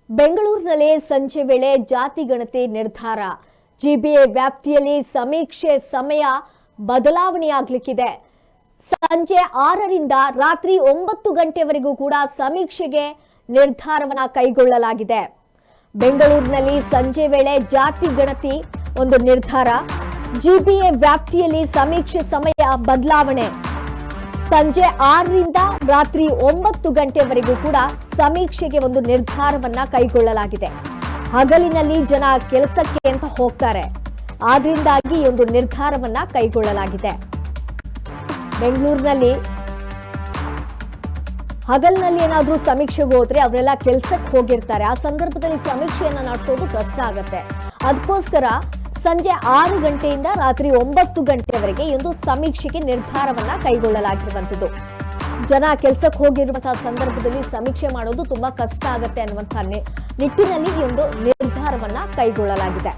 ಬೆಂಗಳೂರಿನಲ್ಲಿ ಸಂಜೆ ವೇಳೆ ಜಾತಿ ಗಣತಿ ನಿರ್ಧಾರ. ಜಿಬಿಎ ವ್ಯಾಪ್ತಿಯಲ್ಲಿ ಸಮೀಕ್ಷೆ ಸಮಯ ಬದಲಾವಣೆಯಾಗಲಿಕ್ಕಿದೆ. ಸಂಜೆ 6ರಿಂದ ರಾತ್ರಿ 9 ಗಂಟೆವರೆಗೂ ಕೂಡ ಸಮೀಕ್ಷೆಗೆ ನಿರ್ಧಾರವನ್ನ ಕೈಗೊಳ್ಳಲಾಗಿದೆ. ಬೆಂಗಳೂರಿನಲ್ಲಿ ಸಂಜೆ ವೇಳೆ ಜಾತಿ ಗಣತಿ ಒಂದು ನಿರ್ಧಾರ. ಜಿಬಿಎ ವ್ಯಾಪ್ತಿಯಲ್ಲಿ ಸಮೀಕ್ಷೆ ಸಮಯ ಬದಲಾವಣೆ. ಸಂಜೆ 6ರಿಂದ ರಾತ್ರಿ 9 ಗಂಟೆವರೆಗೂ ಕೂಡ ಸಮೀಕ್ಷೆಗೆ ಒಂದು ನಿರ್ಧಾರವನ್ನ ಕೈಗೊಳ್ಳಲಾಗಿದೆ. ಹಗಲಿನಲ್ಲಿ ಜನ ಕೆಲಸಕ್ಕೆ ಅಂತ ಹೋಗ್ತಾರೆ, ಆದ್ರಿಂದಾಗಿ ಒಂದು ನಿರ್ಧಾರವನ್ನ ಕೈಗೊಳ್ಳಲಾಗಿದೆ. ಬೆಂಗಳೂರಿನಲ್ಲಿ ಹಗಲಿನಲ್ಲಿ ಏನಾದ್ರೂ ಸಮೀಕ್ಷೆಗೆ ಹೋದ್ರೆ ಅವರೆಲ್ಲ ಕೆಲಸಕ್ಕೆ ಹೋಗಿರ್ತಾರೆ. ಆ ಸಂದರ್ಭದಲ್ಲಿ ಸಮೀಕ್ಷೆಯನ್ನ ನಡೆಸೋದು ಕಷ್ಟ ಆಗುತ್ತೆ. ಅದಕ್ಕೋಸ್ಕರ ಸಂಜೆ 6 ಗಂಟೆಯಿಂದ ರಾತ್ರಿ 9 ಗಂಟೆವರೆಗೆ ಈ ಒಂದು ಸಮೀಕ್ಷೆಗೆ ನಿರ್ಧಾರವನ್ನ ಕೈಗೊಳ್ಳಲಾಗಿರುವಂತದ್ದು. ಜನ ಕೆಲಸಕ್ಕೆ ಹೋಗಿರುವಂತಹ ಸಂದರ್ಭದಲ್ಲಿ ಸಮೀಕ್ಷೆ ಮಾಡೋದು ತುಂಬಾ ಕಷ್ಟ ಆಗುತ್ತೆ ಅನ್ನುವಂತಹ ನಿಟ್ಟಿನಲ್ಲಿ ಈ ಒಂದು ನಿರ್ಧಾರವನ್ನ ಕೈಗೊಳ್ಳಲಾಗಿದೆ.